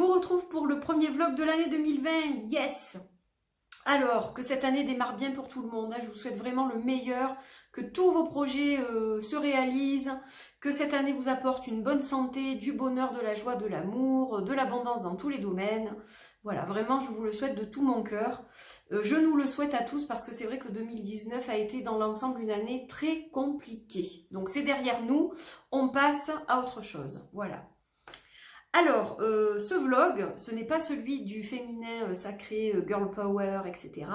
vous retrouve pour le premier vlog de l'année 2020, yes! Alors, que cette année démarre bien pour tout le monde, hein. Je vous souhaite vraiment le meilleur, que tous vos projets se réalisent, que cette année vous apporte une bonne santé, du bonheur, de la joie, de l'amour, de l'abondance dans tous les domaines. Voilà, vraiment, je vous le souhaite de tout mon cœur. Je nous le souhaite à tous parce que c'est vrai que 2019 a été dans l'ensemble une année très compliquée. Donc c'est derrière nous, on passe à autre chose. Voilà. Alors, ce vlog, ce n'est pas celui du féminin sacré, girl power, etc.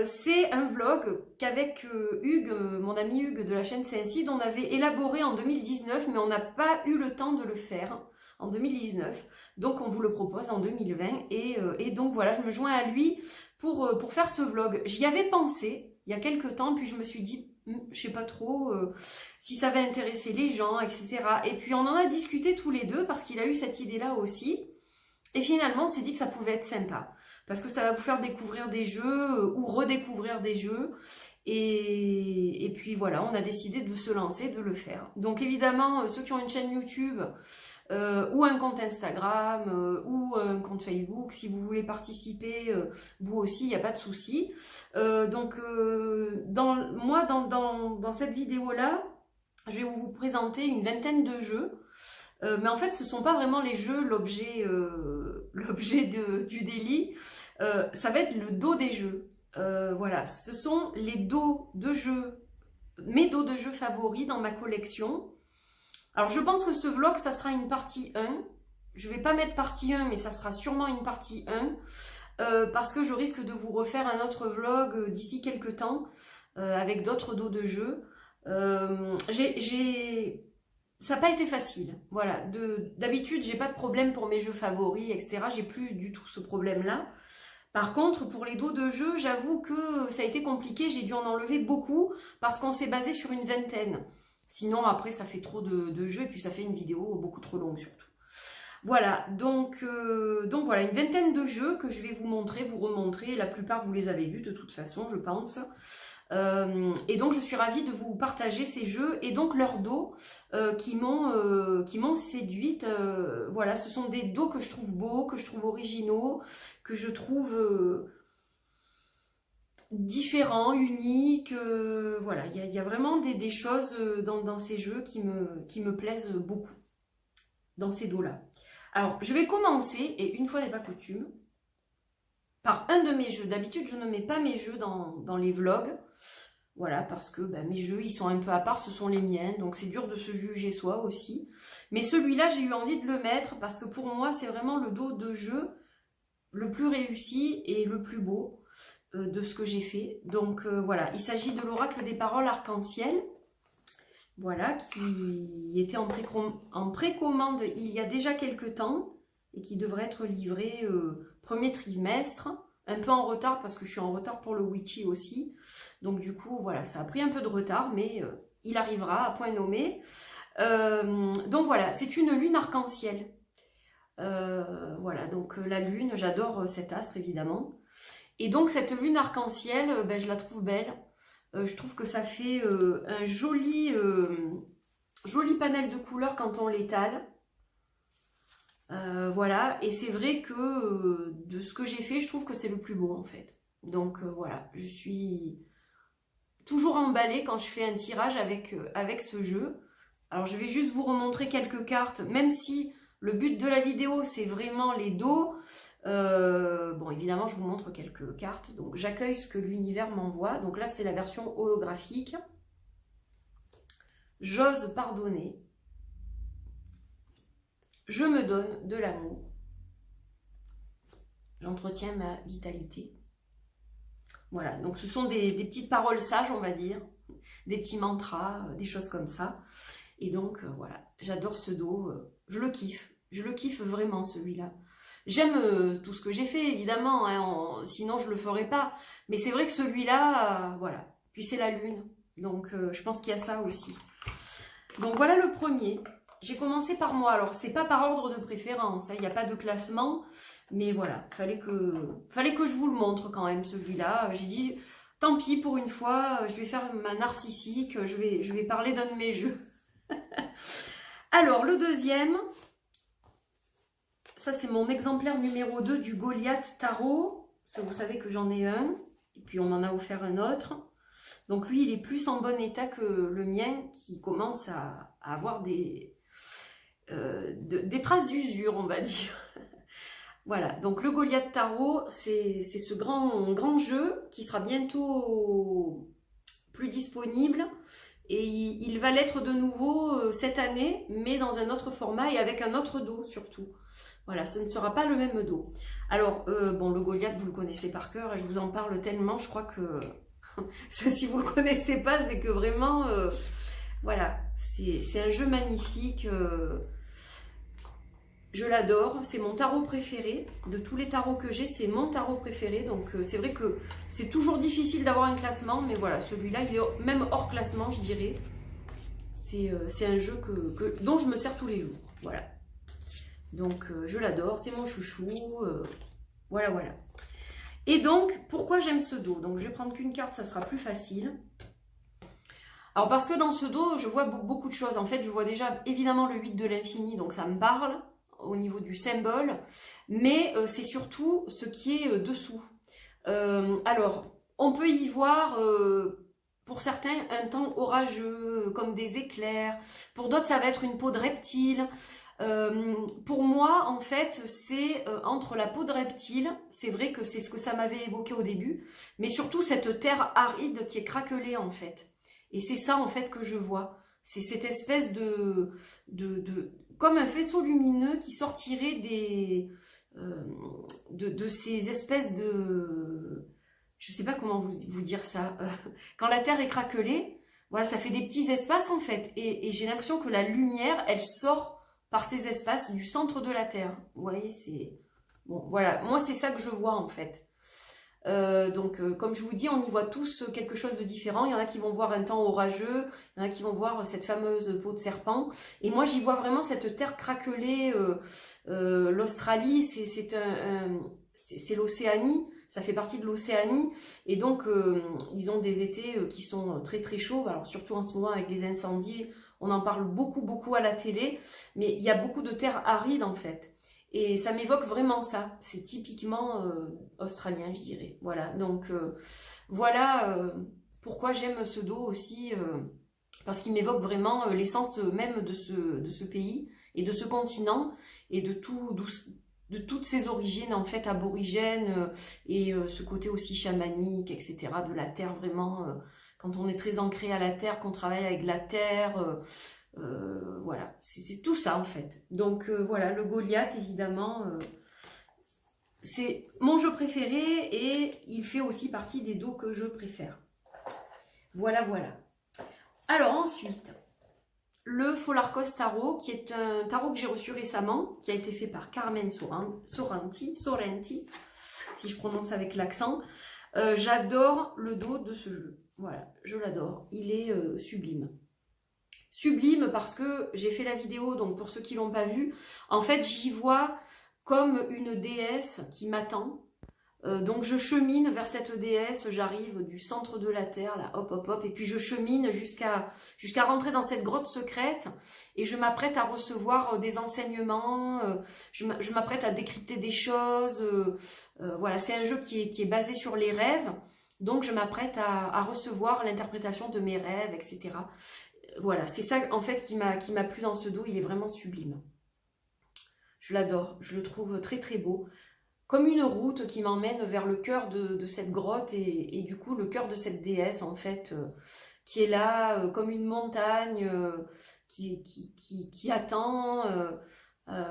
C'est un vlog qu'avec Hugues, mon ami Hugues de la chaîne CSI, on avait élaboré en 2019, mais on n'a pas eu le temps de le faire en 2019. Donc on vous le propose en 2020. Et donc voilà, je me joins à lui pour faire ce vlog. J'y avais pensé il y a quelques temps, puis je me suis dit, je sais pas trop si ça va intéresser les gens, etc. Et puis on en a discuté tous les deux parce qu'il a eu cette idée-là aussi. Et finalement, on s'est dit que ça pouvait être sympa parce que ça va vous faire découvrir des jeux ou redécouvrir des jeux. Et puis voilà, on a décidé de se lancer, de le faire. Donc évidemment, ceux qui ont une chaîne YouTube ou un compte Instagram ou un compte Facebook, si vous voulez participer, vous aussi, il n'y a pas de souci. Donc dans cette vidéo-là, je vais vous présenter une vingtaine de jeux. Mais en fait, ce ne sont pas vraiment les jeux, l'objet du délit. Ça va être le dos des jeux. Voilà, ce sont les dos de jeux, mes dos de jeux favoris dans ma collection. Alors, je pense que ce vlog, ça sera une partie 1. Je ne vais pas mettre partie 1, mais ça sera sûrement une partie 1. Parce que je risque de vous refaire un autre vlog d'ici quelques temps avec d'autres dos de jeux. Ça n'a pas été facile. Voilà. D'habitude, j'ai pas de problème pour mes jeux favoris, etc. J'ai plus du tout ce problème-là. Par contre, pour les dos de jeux, j'avoue que ça a été compliqué. J'ai dû en enlever beaucoup parce qu'on s'est basé sur une vingtaine. Sinon, après, ça fait trop de jeux et puis ça fait une vidéo beaucoup trop longue surtout. Voilà, donc voilà, une vingtaine de jeux que je vais vous montrer, vous remontrer. La plupart, vous les avez vus de toute façon, je pense. Et donc, je suis ravie de vous partager ces jeux et donc leurs dos qui m'ont séduite. Voilà, ce sont des dos que je trouve beaux, que je trouve originaux, que je trouve différents, uniques. Voilà, il y a vraiment des choses dans ces jeux qui me plaisent beaucoup, dans ces dos-là. Alors, je vais commencer, et une fois n'est pas coutume, par un de mes jeux. D'habitude, je ne mets pas mes jeux dans les vlogs. Voilà, parce que mes jeux, ils sont un peu à part, ce sont les miens. Donc, c'est dur de se juger soi aussi. Mais celui-là, j'ai eu envie de le mettre parce que pour moi, c'est vraiment le dos de jeu le plus réussi et le plus beau de ce que j'ai fait. Donc, voilà, il s'agit de l'Oracle des Paroles Arc-en-Ciel. Voilà, qui était en précommande il y a déjà quelques temps et qui devrait être livré premier trimestre, un peu en retard parce que je suis en retard pour le Witchy aussi. Donc du coup, voilà, ça a pris un peu de retard, mais il arrivera à point nommé. Donc voilà, c'est une lune arc-en-ciel. Voilà, donc la lune, j'adore cet astre évidemment. Et donc cette lune arc-en-ciel, je la trouve belle. Je trouve que ça fait un joli panel de couleurs quand on l'étale. Voilà, et c'est vrai que de ce que j'ai fait, je trouve que c'est le plus beau en fait. Donc voilà, je suis toujours emballée quand je fais un tirage avec ce jeu. Alors je vais juste vous remontrer quelques cartes, même si le but de la vidéo c'est vraiment les dos. Bon, évidemment, je vous montre quelques cartes. Donc, j'accueille ce que l'univers m'envoie. Donc là, c'est la version holographique. J'ose pardonner. Je me donne de l'amour. J'entretiens ma vitalité. Voilà, donc ce sont des petites paroles sages, on va dire. Des petits mantras, des choses comme ça. Et donc, voilà, j'adore ce dos. Je le kiffe. Je le kiffe vraiment, celui-là. J'aime tout ce que j'ai fait, évidemment, hein, sinon je ne le ferais pas. Mais c'est vrai que celui-là, voilà. Puis c'est la lune, donc je pense qu'il y a ça aussi. Donc voilà le premier. J'ai commencé par moi. Alors, c'est pas par ordre de préférence, hein, il n'y a pas de classement. Mais voilà, fallait que je vous le montre quand même, celui-là. J'ai dit, tant pis, pour une fois, je vais faire ma narcissique, je vais parler d'un de mes jeux. Alors, le deuxième... ça c'est mon exemplaire numéro 2 du Goliath Tarot. Parce que vous savez que j'en ai un. Et puis on en a offert un autre. Donc lui, il est plus en bon état que le mien qui commence à avoir des traces d'usure, on va dire. Voilà, donc le Goliath Tarot, c'est ce grand jeu qui sera bientôt plus disponible. Et il va l'être de nouveau cette année, mais dans un autre format et avec un autre dos surtout. Voilà, ce ne sera pas le même dos. Alors, bon, le Goliath, vous le connaissez par cœur et je vous en parle tellement, je crois que si vous ne le connaissez pas, c'est que vraiment, voilà, c'est un jeu magnifique. Je l'adore, c'est mon tarot préféré. De tous les tarots que j'ai, c'est mon tarot préféré. Donc c'est vrai que c'est toujours difficile d'avoir un classement, mais voilà, celui-là, il est même hors classement, je dirais. C'est un jeu dont je me sers tous les jours. Voilà. Donc je l'adore, c'est mon chouchou. Voilà, voilà. Et donc, pourquoi j'aime ce dos? Donc je vais prendre qu'une carte, ça sera plus facile. Alors parce que dans ce dos, je vois beaucoup de choses. En fait, je vois déjà évidemment le 8 de l'infini, donc ça me parle au niveau du symbole, mais c'est surtout ce qui est dessous. Alors, on peut y voir, pour certains, un temps orageux, comme des éclairs. Pour d'autres, ça va être une peau de reptile. Pour moi, en fait, c'est entre la peau de reptile, c'est vrai que c'est ce que ça m'avait évoqué au début, mais surtout cette terre aride qui est craquelée, en fait. Et c'est ça, en fait, que je vois. C'est cette espèce comme un faisceau lumineux qui sortirait de ces espèces de... Je ne sais pas comment vous dire ça. Quand la terre est craquelée, voilà, ça fait des petits espaces, en fait. Et j'ai l'impression que la lumière, elle sort par ces espaces du centre de la terre. Vous voyez, c'est... Bon, voilà. Moi, c'est ça que je vois, en fait. Comme je vous dis, on y voit tous quelque chose de différent. Il y en a qui vont voir un temps orageux, il y en a qui vont voir cette fameuse peau de serpent. Et moi, j'y vois vraiment cette terre craquelée. L'Australie, c'est l'Océanie, ça fait partie de l'Océanie. Et donc, ils ont des étés qui sont très très chauds. Alors surtout en ce moment avec les incendies, on en parle beaucoup à la télé. Mais il y a beaucoup de terres arides en fait. Et ça m'évoque vraiment ça. C'est typiquement australien, je dirais. Voilà, donc voilà pourquoi j'aime ce dos aussi. Parce qu'il m'évoque vraiment l'essence même de ce pays et de ce continent et de toutes ses origines en fait aborigènes et ce côté aussi chamanique, etc. De la terre vraiment, quand on est très ancré à la terre, qu'on travaille avec la terre... voilà, c'est tout ça en fait. Donc voilà, le Goliath évidemment, c'est mon jeu préféré et il fait aussi partie des dos que je préfère. Voilà, voilà. Alors ensuite, le Folarcos Tarot, qui est un tarot que j'ai reçu récemment, qui a été fait par Carmen Sorrenti, si je prononce avec l'accent. J'adore le dos de ce jeu. Voilà, je l'adore. Il est sublime. Sublime parce que j'ai fait la vidéo, donc pour ceux qui ne l'ont pas vu, en fait j'y vois comme une déesse qui m'attend. Donc je chemine vers cette déesse, j'arrive du centre de la terre, là, hop, et puis je chemine jusqu'à rentrer dans cette grotte secrète et je m'apprête à recevoir des enseignements, je m'apprête à décrypter des choses. Voilà, c'est un jeu qui est basé sur les rêves, donc je m'apprête à recevoir l'interprétation de mes rêves, etc. Voilà, c'est ça en fait qui m'a plu dans ce dos, il est vraiment sublime. Je l'adore, je le trouve très très beau. Comme une route qui m'emmène vers le cœur de cette grotte et du coup le cœur de cette déesse en fait, qui est là comme une montagne qui attend.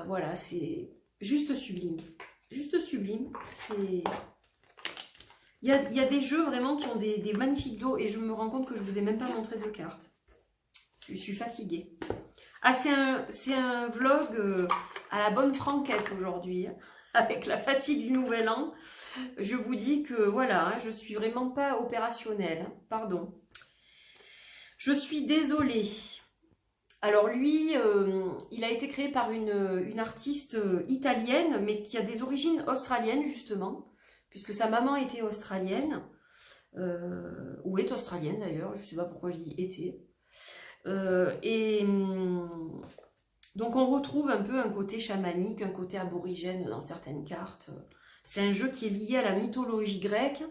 Voilà, c'est juste sublime. Juste sublime. Il y a des jeux vraiment qui ont des magnifiques dos et je me rends compte que je ne vous ai même pas montré de cartes. Je suis fatiguée. Ah, c'est un vlog à la bonne franquette aujourd'hui, avec la fatigue du nouvel an. Je vous dis que voilà, hein, je suis vraiment pas opérationnelle. Pardon. Je suis désolée. Alors lui, il a été créé par une artiste italienne, mais qui a des origines australiennes justement, puisque sa maman était australienne, ou est australienne d'ailleurs, je ne sais pas pourquoi je dis était. Donc on retrouve un peu un côté chamanique, un côté aborigène dans certaines cartes. C'est un jeu qui est lié à la mythologie grecque,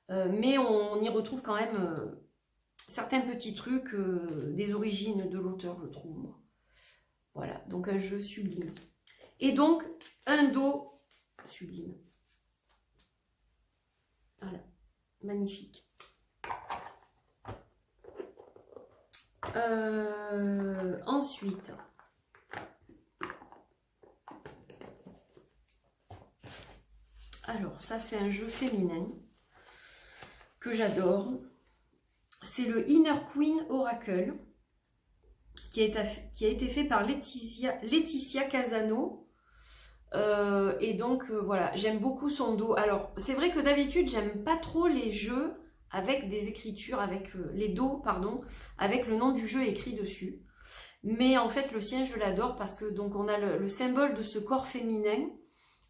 mais on y retrouve quand même certains petits trucs des origines de l'auteur, je trouve, moi. Voilà, donc un jeu sublime. Et donc, un dos sublime. Voilà, magnifique. Ensuite, alors ça c'est un jeu féminin que j'adore. C'est le Inner Queen Oracle qui a été fait par Laetitia Casano. Et donc voilà, j'aime beaucoup son dos. Alors c'est vrai que d'habitude j'aime pas trop les jeux avec des écritures, avec les dos, pardon, avec le nom du jeu écrit dessus. Mais en fait le sien je l'adore parce que donc on a le symbole de ce corps féminin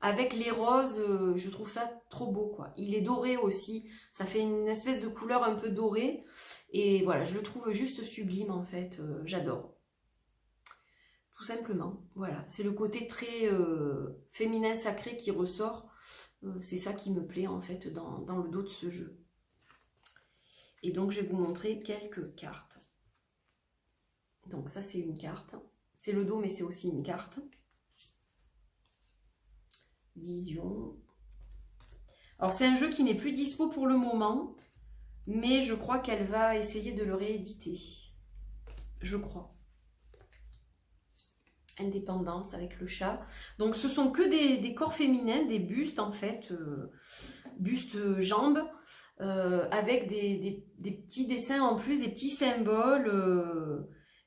avec les roses, je trouve ça trop beau quoi. Il est doré aussi, ça fait une espèce de couleur un peu dorée. Et voilà, je le trouve juste sublime en fait, j'adore. Tout simplement, voilà. C'est le côté très féminin sacré qui ressort. C'est ça qui me plaît en fait dans le dos de ce jeu. Et donc je vais vous montrer quelques cartes. Donc ça c'est une carte. C'est le dos mais c'est aussi une carte. Vision. Alors c'est un jeu qui n'est plus dispo pour le moment. Mais je crois qu'elle va essayer de le rééditer. Je crois. Indépendance avec le chat. Donc ce sont que des corps féminins, des bustes en fait. Bustes jambes. Avec des petits dessins en plus, des petits symboles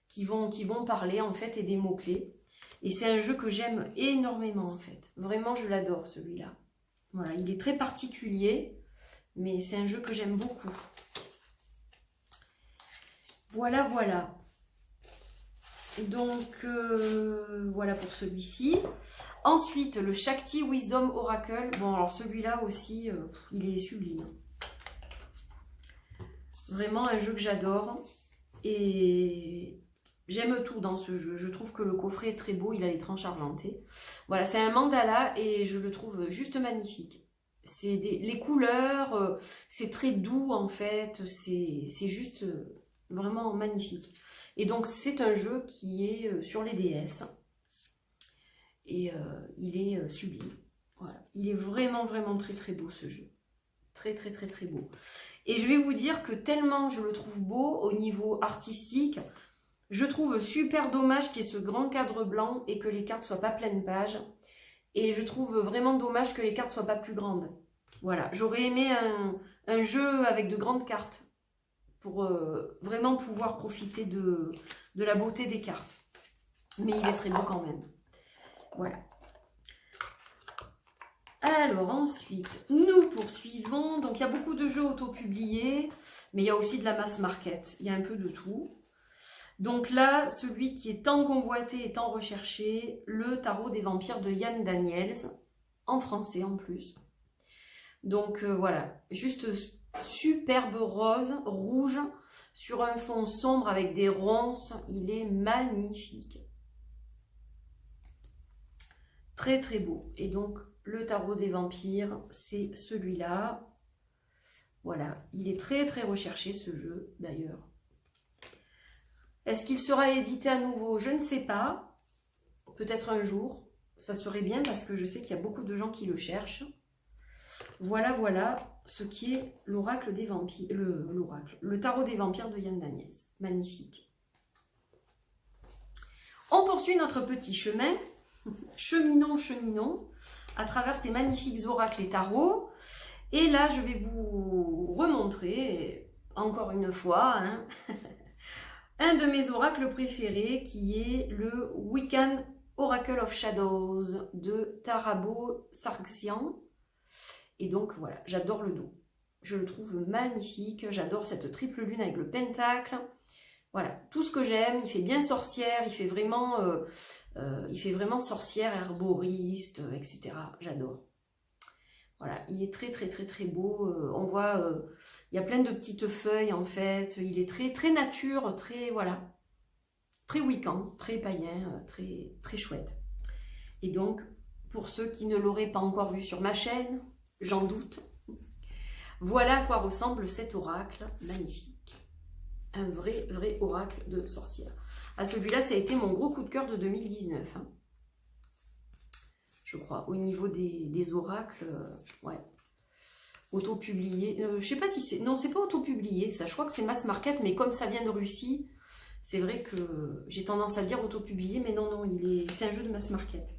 qui vont parler en fait et des mots-clés. Et c'est un jeu que j'aime énormément en fait. Vraiment je l'adore celui-là. Voilà, il est très particulier. Mais c'est un jeu que j'aime beaucoup. Voilà, voilà. Donc, voilà pour celui-ci. Ensuite, le Shakti Wisdom Oracle. Bon, alors celui-là aussi, il est sublime. Vraiment un jeu que j'adore. Et j'aime tout dans ce jeu. Je trouve que le coffret est très beau. Il a les tranches argentées. Voilà, c'est un mandala et je le trouve juste magnifique. C'est les couleurs, c'est très doux en fait, c'est juste vraiment magnifique. Et donc c'est un jeu qui est sur les DS et il est sublime. Voilà. Il est vraiment vraiment très très beau ce jeu, très très très très beau. Et je vais vous dire que tellement je le trouve beau au niveau artistique, je trouve super dommage qu'il y ait ce grand cadre blanc et que les cartes soient pas pleines pages. Et je trouve vraiment dommage que les cartes soient pas plus grandes. Voilà, j'aurais aimé un jeu avec de grandes cartes pour vraiment pouvoir profiter de la beauté des cartes. Mais il est très beau quand même. Voilà. Alors ensuite, nous poursuivons. Donc il y a beaucoup de jeux auto-publiés, mais il y a aussi de la mass market. Il y a un peu de tout. Donc là, celui qui est tant convoité et tant recherché, le tarot des vampires de Yann Daniels, en français en plus. Donc voilà, juste superbe rose, rouge, sur un fond sombre avec des ronces, il est magnifique. Très très beau. Et donc le tarot des vampires, c'est celui-là. Voilà, il est très très recherché ce jeu d'ailleurs. Est-ce qu'il sera édité à nouveau? Je ne sais pas. Peut-être un jour. Ça serait bien parce que je sais qu'il y a beaucoup de gens qui le cherchent. Voilà, voilà ce qui est l'oracle des vampires. Le tarot des vampires de Yann Daniels. Magnifique. On poursuit notre petit chemin. Cheminons, cheminons. À travers ces magnifiques oracles et tarots. Et là, je vais vous remontrer, encore une fois, hein, un de mes oracles préférés qui est le Wiccan Oracle of Shadows de Tarabo Sargsyan. Et donc voilà, j'adore le dos. Je le trouve magnifique. J'adore cette triple lune avec le pentacle. Voilà, tout ce que j'aime. Il fait bien sorcière, il fait vraiment sorcière, herboriste, etc. J'adore. Voilà, il est très très très très beau. On voit, il y a plein de petites feuilles en fait. Il est très très nature, très voilà, très week-end, très païen, très, très chouette. Et donc, pour ceux qui ne l'auraient pas encore vu sur ma chaîne, j'en doute, voilà à quoi ressemble cet oracle magnifique. Un vrai, vrai oracle de sorcière. À celui-là, ça a été mon gros coup de cœur de 2019. Hein. Je crois, au niveau des oracles, ouais. Auto-publié. Je sais pas si c'est... Non, c'est pas auto-publié, ça. Je crois que c'est mass market, mais comme ça vient de Russie, c'est vrai que j'ai tendance à dire auto-publié, mais non, non, c'est un jeu de mass market.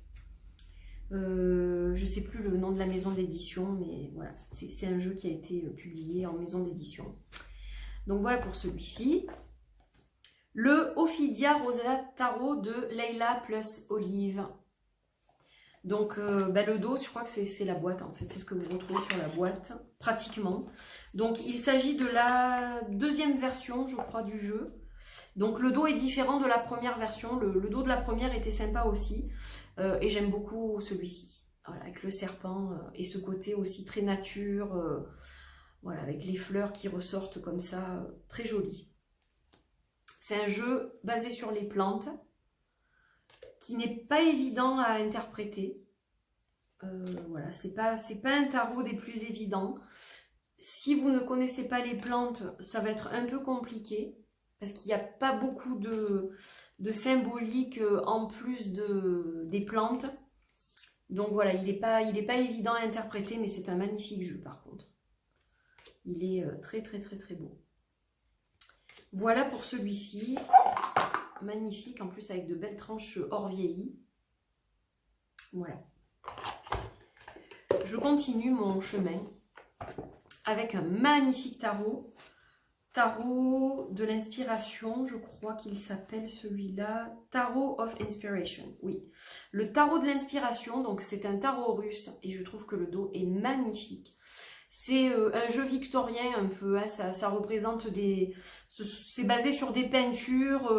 Je sais plus le nom de la maison d'édition, mais voilà, c'est un jeu qui a été publié en maison d'édition. Donc voilà pour celui-ci. Le Ophidia Rosa Tarot de Leila plus Olive. Donc le dos, je crois que c'est la boîte en fait, c'est ce que vous retrouvez sur la boîte, pratiquement. Donc il s'agit de la deuxième version, je crois, du jeu. Donc le dos est différent de la première version, le dos de la première était sympa aussi, et j'aime beaucoup celui-ci, voilà, avec le serpent, et ce côté aussi très nature, voilà, avec les fleurs qui ressortent comme ça, très joli. C'est un jeu basé sur les plantes, qui n'est pas évident à interpréter. Voilà, c'est pas un tarot des plus évidents. Si vous ne connaissez pas les plantes, ça va être un peu compliqué, parce qu'il n'y a pas beaucoup de symbolique en plus des plantes. Donc voilà, il n'est pas évident à interpréter, mais c'est un magnifique jeu par contre. Il est très très très très beau. Voilà pour celui-ci. Magnifique, en plus avec de belles tranches or vieilli. Voilà. Je continue mon chemin avec un magnifique tarot. Tarot de l'inspiration, je crois qu'il s'appelle celui-là. Tarot of Inspiration, oui. Le tarot de l'inspiration, donc c'est un tarot russe et je trouve que le dos est magnifique. C'est un jeu victorien un peu, hein, ça représente c'est basé sur des peintures,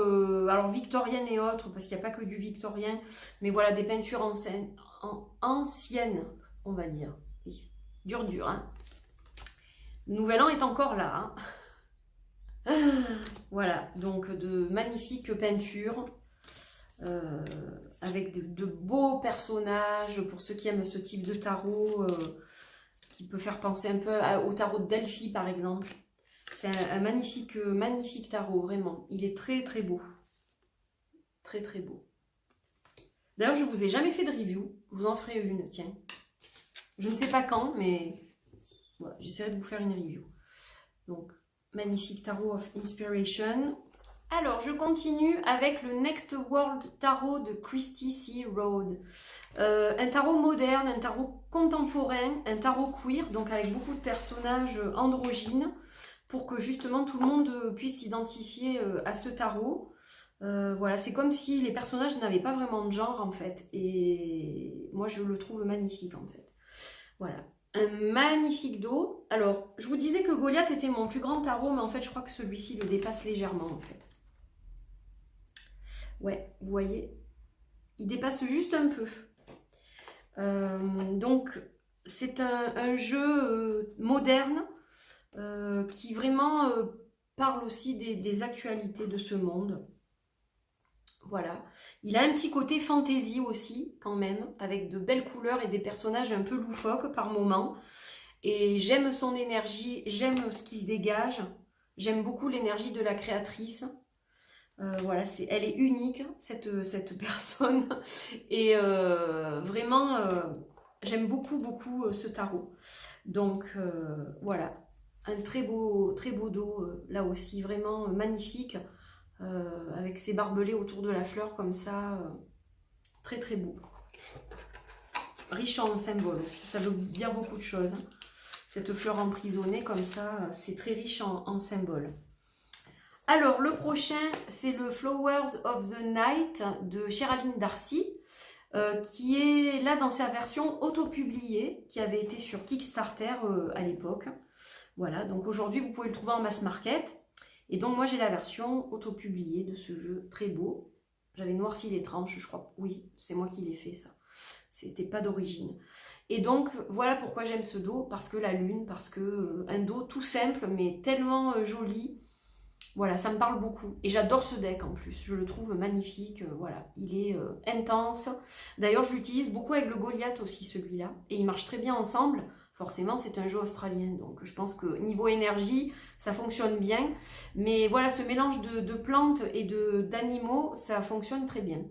alors victoriennes et autres, parce qu'il n'y a pas que du victorien, mais voilà, des peintures anciennes, on va dire. Oui. Dur, hein. Nouvel An est encore là, hein. Voilà, donc de magnifiques peintures, avec de beaux personnages, pour ceux qui aiment ce type de tarot, qui peut faire penser un peu au tarot de Delphi par exemple. C'est un magnifique, magnifique tarot, vraiment. Il est très très beau. Très très beau. D'ailleurs, je ne vous ai jamais fait de review. Je vous en ferai une, tiens. Je ne sais pas quand, mais voilà, j'essaierai de vous faire une review. Donc, magnifique Tarot of Inspiration. Alors, je continue avec le Next World Tarot de Christy C. Rode. Un tarot moderne, un tarot contemporain, un tarot queer, donc avec beaucoup de personnages androgynes, pour que justement tout le monde puisse s'identifier à ce tarot. Voilà, c'est comme si les personnages n'avaient pas vraiment de genre en fait, et moi je le trouve magnifique en fait. Voilà, un magnifique dos. Alors, je vous disais que Goliath était mon plus grand tarot, mais en fait je crois que celui-ci le dépasse légèrement en fait. Ouais, vous voyez, il dépasse juste un peu. Donc, c'est un jeu moderne qui vraiment parle aussi des actualités de ce monde. Voilà. Il a un petit côté fantasy aussi, quand même, avec de belles couleurs et des personnages un peu loufoques par moments. Et j'aime son énergie, j'aime ce qu'il dégage. J'aime beaucoup l'énergie de la créatrice. Voilà, elle est unique, cette personne. Et vraiment, j'aime beaucoup, beaucoup ce tarot. Donc, voilà. Un très beau dos, là aussi, vraiment magnifique. Avec ses barbelés autour de la fleur, comme ça. Très, très beau. Riche en symboles aussi. Ça veut dire beaucoup de choses. Hein. Cette fleur emprisonnée, comme ça, c'est très riche en symboles. Alors, le prochain, c'est le Flowers of the Night de Sherilyn Darcy, qui est là dans sa version auto-publiée, qui avait été sur Kickstarter à l'époque. Voilà, donc aujourd'hui, vous pouvez le trouver en mass market. Et donc, moi, j'ai la version auto-publiée de ce jeu, très beau. J'avais noirci les tranches, je crois. Oui, c'est moi qui l'ai fait, ça. C'était pas d'origine. Et donc, voilà pourquoi j'aime ce dos, parce que la lune, parce que un dos tout simple, mais tellement joli. Voilà, ça me parle beaucoup. Et j'adore ce deck en plus. Je le trouve magnifique. Voilà, il est intense. D'ailleurs, je l'utilise beaucoup avec le Goliath aussi, celui-là. Et ils marchent très bien ensemble. Forcément, c'est un jeu australien. Donc, je pense que niveau énergie, ça fonctionne bien. Mais voilà, ce mélange de plantes et d'animaux, ça fonctionne très bien.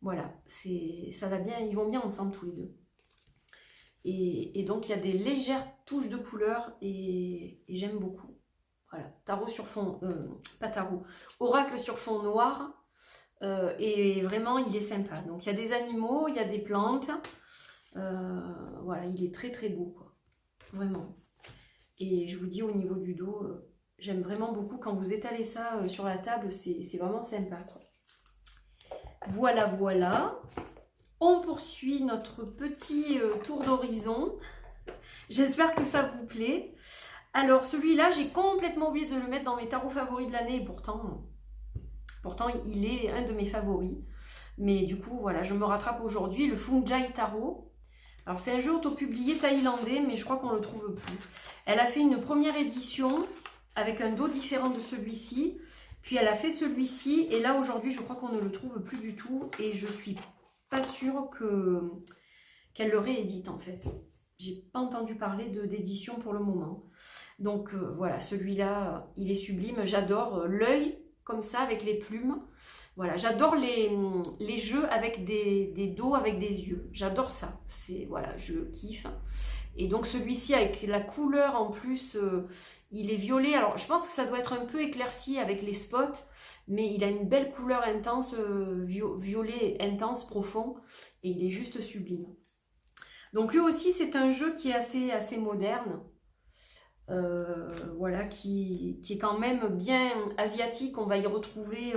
Voilà, ça va bien. Ils vont bien ensemble tous les deux. Et donc, il y a des légères touches de couleur et j'aime beaucoup. Voilà, tarot sur fond, pas tarot, oracle sur fond noir, et vraiment il est sympa. Donc il y a des animaux, il y a des plantes, voilà, il est très très beau, quoi, vraiment. Et je vous dis au niveau du dos, j'aime vraiment beaucoup quand vous étalez ça sur la table, c'est vraiment sympa, quoi. Voilà, voilà. On poursuit notre petit tour d'horizon. J'espère que ça vous plaît. Alors celui-là, j'ai complètement oublié de le mettre dans mes tarots favoris de l'année et pourtant il est un de mes favoris. Mais du coup, voilà, je me rattrape aujourd'hui, le Fungi Tarot. Alors c'est un jeu autopublié thaïlandais, mais je crois qu'on ne le trouve plus. Elle a fait une première édition avec un dos différent de celui-ci. Puis elle a fait celui-ci et là aujourd'hui, je crois qu'on ne le trouve plus du tout. Et je suis pas sûre qu'elle le réédite en fait. J'ai pas entendu parler d'édition pour le moment. Donc voilà, celui-là, il est sublime. J'adore l'œil comme ça avec les plumes. Voilà, j'adore les jeux avec des dos avec des yeux. J'adore ça. Voilà, je kiffe. Et donc celui-ci avec la couleur en plus, il est violet. Alors je pense que ça doit être un peu éclairci avec les spots, mais il a une belle couleur intense, violet intense, profond, et il est juste sublime. Donc lui aussi c'est un jeu qui est assez moderne, voilà, qui est quand même bien asiatique. On va y retrouver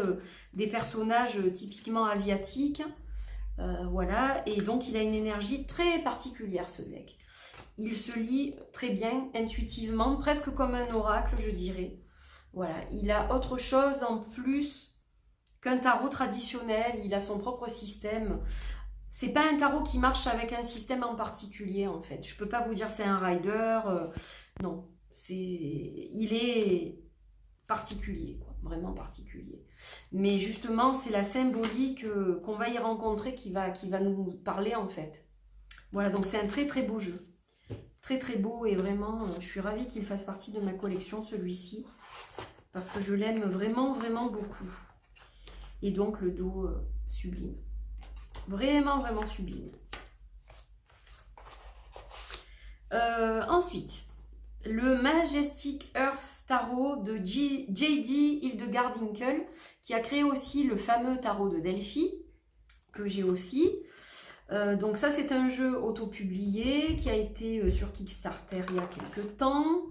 des personnages typiquement asiatiques, voilà, et donc il a une énergie très particulière ce deck. Il se lit très bien, intuitivement, presque comme un oracle je dirais. Voilà, il a autre chose en plus qu'un tarot traditionnel, il a son propre système. C'est pas un tarot qui marche avec un système en particulier en fait. Je peux pas vous dire c'est un rider, non. Il est particulier, quoi, vraiment particulier. Mais justement, c'est la symbolique qu'on va y rencontrer qui va nous parler en fait. Voilà, donc c'est un très très beau jeu. Très très beau et vraiment, je suis ravie qu'il fasse partie de ma collection celui-ci. Parce que je l'aime vraiment vraiment beaucoup. Et donc le dos sublime. Vraiment, vraiment sublime. Ensuite, le Majestic Earth Tarot de J.D. Hildegard-Inkel, qui a créé aussi le fameux tarot de Delphi, que j'ai aussi. Donc ça, c'est un jeu auto-publié qui a été sur Kickstarter il y a quelques temps,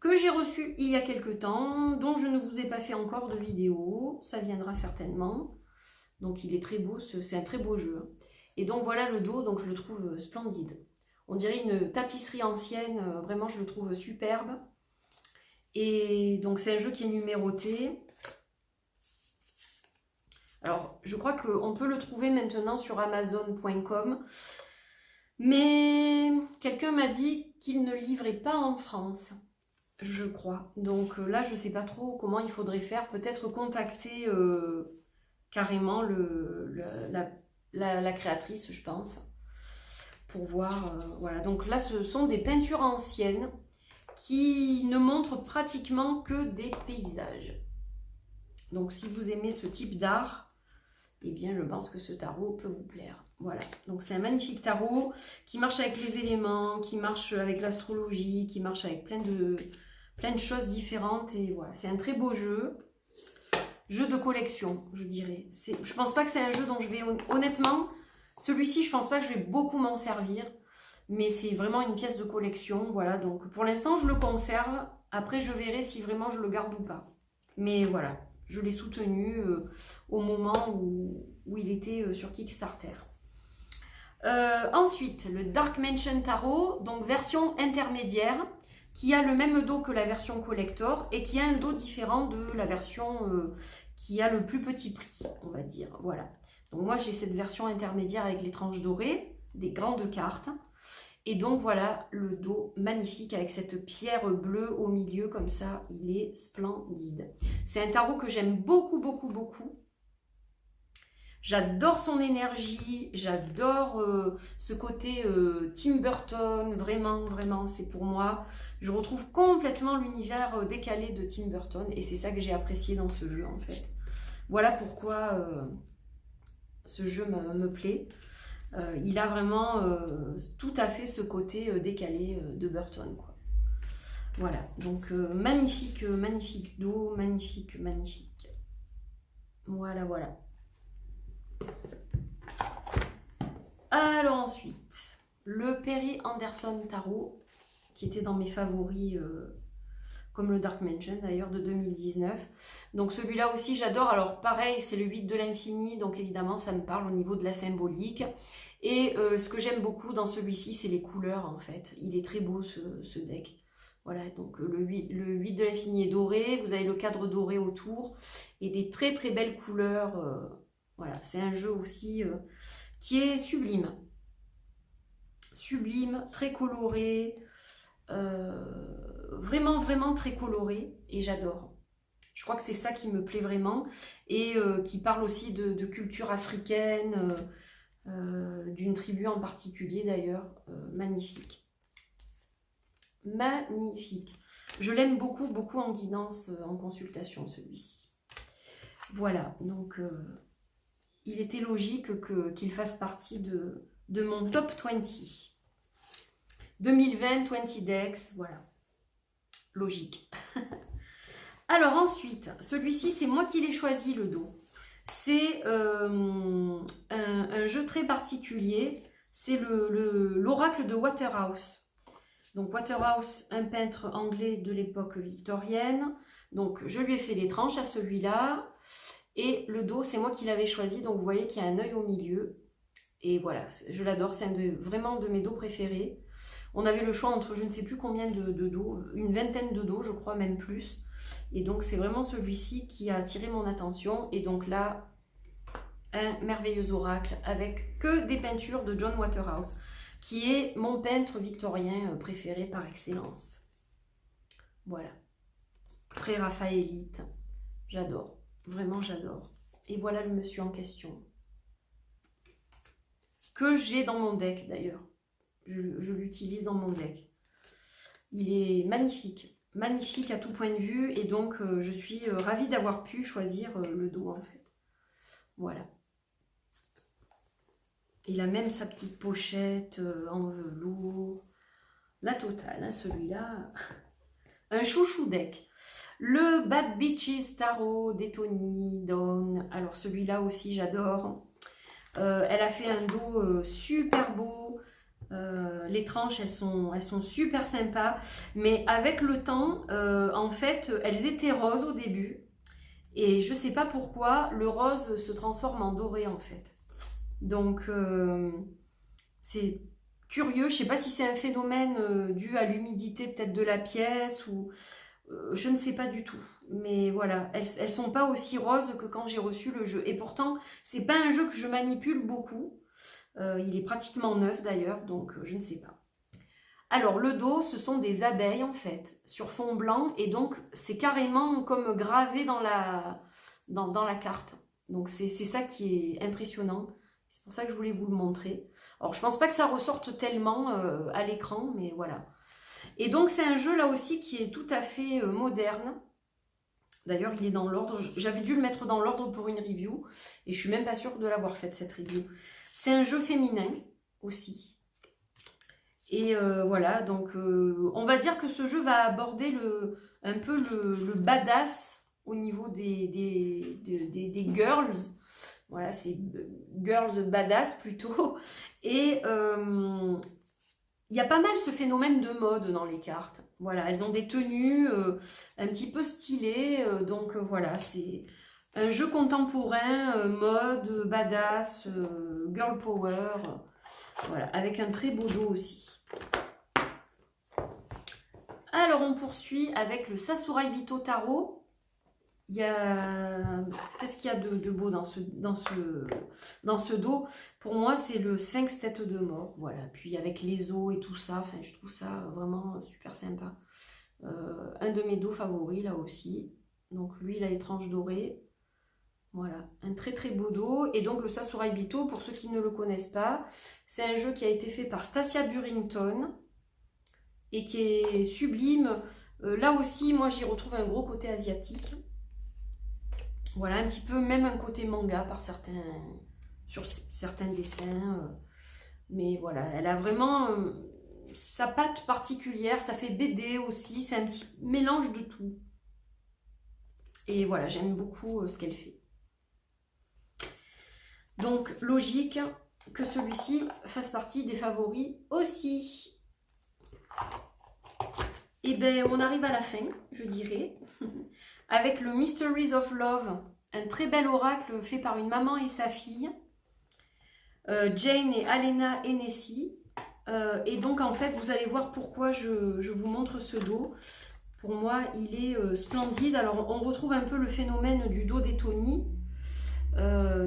que j'ai reçu il y a quelques temps, dont je ne vous ai pas fait encore de vidéo. Ça viendra certainement. Donc il est très beau, c'est un très beau jeu. Et donc voilà le dos, donc je le trouve splendide. On dirait une tapisserie ancienne, vraiment je le trouve superbe. Et donc c'est un jeu qui est numéroté. Alors je crois qu'on peut le trouver maintenant sur Amazon.com. Mais quelqu'un m'a dit qu'il ne livrait pas en France, je crois. Donc là je ne sais pas trop comment il faudrait faire. Peut-être contacter... carrément la créatrice, je pense, pour voir. Voilà, donc là ce sont des peintures anciennes qui ne montrent pratiquement que des paysages. Donc si vous aimez ce type d'art, eh bien je pense que ce tarot peut vous plaire. Voilà, donc c'est un magnifique tarot qui marche avec les éléments, qui marche avec l'astrologie, qui marche avec plein de choses différentes. Et voilà, c'est un très beau jeu. Jeu de collection, je dirais. Je pense pas que c'est un jeu dont je vais... Honnêtement, celui-ci, je pense pas que je vais beaucoup m'en servir. Mais c'est vraiment une pièce de collection. Voilà, donc pour l'instant, je le conserve. Après, je verrai si vraiment je le garde ou pas. Mais voilà, je l'ai soutenu au moment où il était sur Kickstarter. Ensuite, le Dark Mansion Tarot, donc version intermédiaire, qui a le même dos que la version collector et qui a un dos différent de la version qui a le plus petit prix, on va dire. Voilà. Donc moi j'ai cette version intermédiaire avec les tranches dorées, des grandes cartes. Et donc voilà le dos magnifique avec cette pierre bleue au milieu comme ça, il est splendide. C'est un tarot que j'aime beaucoup, beaucoup, beaucoup. J'adore son énergie, j'adore ce côté Tim Burton, vraiment, vraiment, c'est pour moi. Je retrouve complètement l'univers décalé de Tim Burton et c'est ça que j'ai apprécié dans ce jeu en fait. Voilà pourquoi ce jeu me plaît. Il a vraiment tout à fait ce côté décalé de Burton, quoi. Voilà, donc magnifique, magnifique dos, magnifique, magnifique. Voilà, voilà. Alors ensuite, le Perry Anderson Tarot, qui était dans mes favoris, comme le Dark Mansion d'ailleurs, de 2019. Donc celui-là aussi j'adore. Alors pareil, c'est le 8 de l'infini, donc évidemment ça me parle au niveau de la symbolique. Et ce que j'aime beaucoup dans celui-ci, c'est les couleurs en fait. Il est très beau ce deck. Voilà, donc le 8 de l'infini est doré, vous avez le cadre doré autour, et des très très belles couleurs. Voilà, c'est un jeu aussi qui est sublime. Sublime, très coloré, vraiment, vraiment très coloré, et j'adore. Je crois que c'est ça qui me plaît vraiment, et qui parle aussi de culture africaine, d'une tribu en particulier d'ailleurs, magnifique. Magnifique. Je l'aime beaucoup, beaucoup en guidance, en consultation, celui-ci. Voilà, donc il était logique qu'il fasse partie de mon top 20. 2020, 20 decks, voilà. Logique. Alors ensuite, celui-ci, c'est moi qui l'ai choisi, le dos. C'est un jeu très particulier. C'est l'oracle de Waterhouse. Donc Waterhouse, un peintre anglais de l'époque victorienne. Donc je lui ai fait les tranches à celui-là. Et le dos, c'est moi qui l'avais choisi. Donc vous voyez qu'il y a un œil au milieu. Et voilà, je l'adore. C'est vraiment de mes dos préférés. On avait le choix entre je ne sais plus combien de dos, une vingtaine de dos, je crois, même plus. Et donc c'est vraiment celui-ci qui a attiré mon attention. Et donc là, un merveilleux oracle avec que des peintures de John Waterhouse, qui est mon peintre victorien préféré par excellence. Voilà. Très raphaélite. J'adore. Vraiment, j'adore. Et voilà le monsieur en question. Que j'ai dans mon deck, d'ailleurs. Je l'utilise dans mon deck. Il est magnifique. Magnifique à tout point de vue. Et donc, je suis ravie d'avoir pu choisir le dos, en fait. Voilà. Il a même sa petite pochette en velours. La totale, hein, celui-là. Un chouchou deck. Le Bad Beaches Tarot d'Etony Dawn. Alors celui-là aussi, j'adore. Elle a fait un dos super beau. Les tranches, elles sont super sympas. Mais avec le temps, en fait, elles étaient roses au début. Et je ne sais pas pourquoi, le rose se transforme en doré, en fait. Donc, c'est curieux. Je ne sais pas si c'est un phénomène dû à l'humidité peut-être de la pièce ou... je ne sais pas du tout. Mais voilà, elles ne sont pas aussi roses que quand j'ai reçu le jeu. Et pourtant, c'est pas un jeu que je manipule beaucoup. Il est pratiquement neuf d'ailleurs, donc je ne sais pas. Alors, le dos, ce sont des abeilles en fait, sur fond blanc. Et donc, c'est carrément comme gravé dans la carte. Donc, c'est ça qui est impressionnant. C'est pour ça que je voulais vous le montrer. Alors, je pense pas que ça ressorte tellement à l'écran, mais voilà. Et donc, c'est un jeu là aussi qui est tout à fait moderne. D'ailleurs, il est dans l'ordre. J'avais dû le mettre dans l'ordre pour une review. Et je suis même pas sûre de l'avoir faite, cette review. C'est un jeu féminin aussi. Et voilà, donc on va dire que ce jeu va aborder un peu le badass au niveau des girls. Voilà, c'est girls badass plutôt. Et il y a pas mal ce phénomène de mode dans les cartes. Voilà, elles ont des tenues un petit peu stylées. Donc voilà, c'est un jeu contemporain, mode, badass, girl power. Voilà, avec un très beau dos aussi. Alors, on poursuit avec le Sasarai Vito Tarot. Il y a... Qu'est-ce qu'il y a de beau dans ce dos? Pour moi, c'est le sphinx tête de mort. Voilà. Puis avec les os et tout ça, enfin, je trouve ça vraiment super sympa. Un de mes dos favoris, là aussi. Donc lui, il a les tranches dorées. Voilà, un très très beau dos. Et donc le Sasarai Bito, pour ceux qui ne le connaissent pas, c'est un jeu qui a été fait par Stacia Burrington et qui est sublime. Là aussi, moi j'y retrouve un gros côté asiatique. Voilà, un petit peu, même un côté manga sur certains dessins. Mais voilà, elle a vraiment sa patte particulière, ça fait BD aussi, c'est un petit mélange de tout. Et voilà, j'aime beaucoup ce qu'elle fait. Donc, logique que celui-ci fasse partie des favoris aussi. Et bien, on arrive à la fin, je dirais, avec le Mysteries of Love, un très bel oracle fait par une maman et sa fille, Jane et Alena Hennessy. Et donc, en fait, vous allez voir pourquoi je vous montre ce dos. Pour moi, il est splendide. Alors, on retrouve un peu le phénomène du dos des Tony,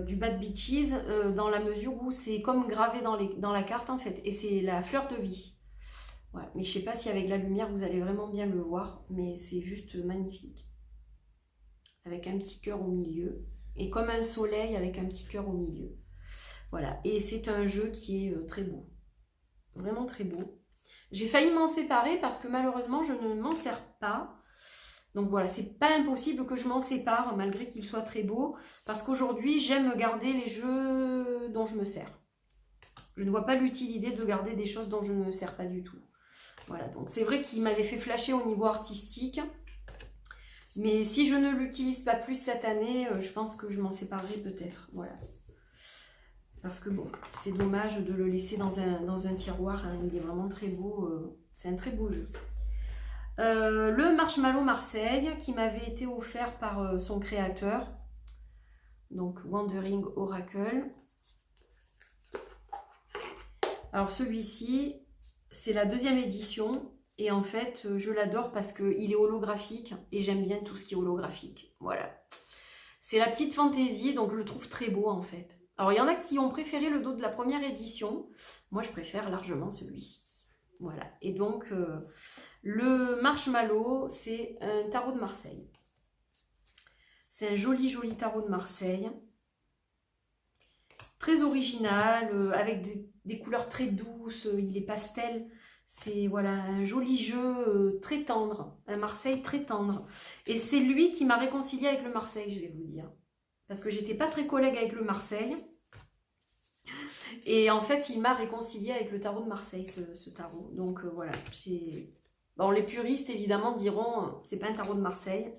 du Bad Beaches, dans la mesure où c'est comme gravé dans la carte, en fait. Et c'est la fleur de vie. Ouais, mais je sais pas si avec la lumière, vous allez vraiment bien le voir. Mais c'est juste magnifique. Avec un petit cœur au milieu. Et comme un soleil avec un petit cœur au milieu. Voilà. Et c'est un jeu qui est très beau. Vraiment très beau. J'ai failli m'en séparer parce que malheureusement, je ne m'en sers pas. Donc voilà, c'est pas impossible que je m'en sépare malgré qu'il soit très beau. Parce qu'aujourd'hui, j'aime garder les jeux dont je me sers. Je ne vois pas l'utilité de garder des choses dont je ne me sers pas du tout. Voilà, donc c'est vrai qu'il m'avait fait flasher au niveau artistique. Mais si je ne l'utilise pas plus cette année, je pense que je m'en séparerai peut-être. Voilà. Parce que bon, c'est dommage de le laisser dans un tiroir. Hein. Il est vraiment très beau. C'est un très beau jeu. Le Marshmallow Marseille, qui m'avait été offert par son créateur. Donc, Wandering Oracle. Alors, celui-ci, c'est la 2e édition. Et en fait, je l'adore parce qu'il est holographique. Et j'aime bien tout ce qui est holographique. Voilà. C'est la petite fantaisie, donc je le trouve très beau en fait. Alors, il y en a qui ont préféré le dos de la 1re édition. Moi, je préfère largement celui-ci. Voilà. Et donc, le Marshmallow, c'est un tarot de Marseille. C'est un joli, joli tarot de Marseille. Très original, avec des couleurs très douces. Il est pastel. C'est voilà, un joli jeu très tendre. Un Marseille très tendre. Et c'est lui qui m'a réconcilié avec le Marseille, je vais vous dire. Parce que j'étais pas très collègue avec le Marseille. Et en fait, il m'a réconcilié avec le tarot de Marseille, ce tarot. Donc voilà, bon, les puristes, évidemment, diront c'est pas un tarot de Marseille.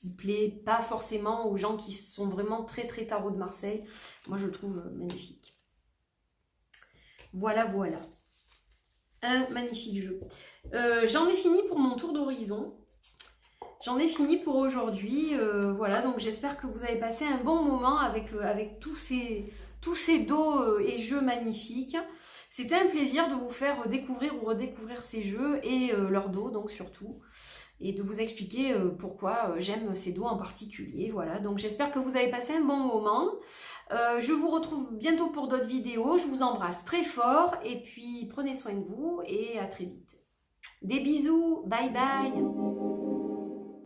Il plaît pas forcément aux gens qui sont vraiment très, très tarot de Marseille. Moi, je le trouve magnifique. Voilà, voilà. Un magnifique jeu. J'en ai fini pour mon tour d'horizon. J'en ai fini pour aujourd'hui. Voilà, donc j'espère que vous avez passé un bon moment avec tous ces dos et jeux magnifiques. C'était un plaisir de vous faire découvrir ou redécouvrir ces jeux et leurs dos, donc surtout. Et de vous expliquer pourquoi j'aime ces dos en particulier. Voilà, donc j'espère que vous avez passé un bon moment. Je vous retrouve bientôt pour d'autres vidéos. Je vous embrasse très fort et puis prenez soin de vous et à très vite. Des bisous, bye bye.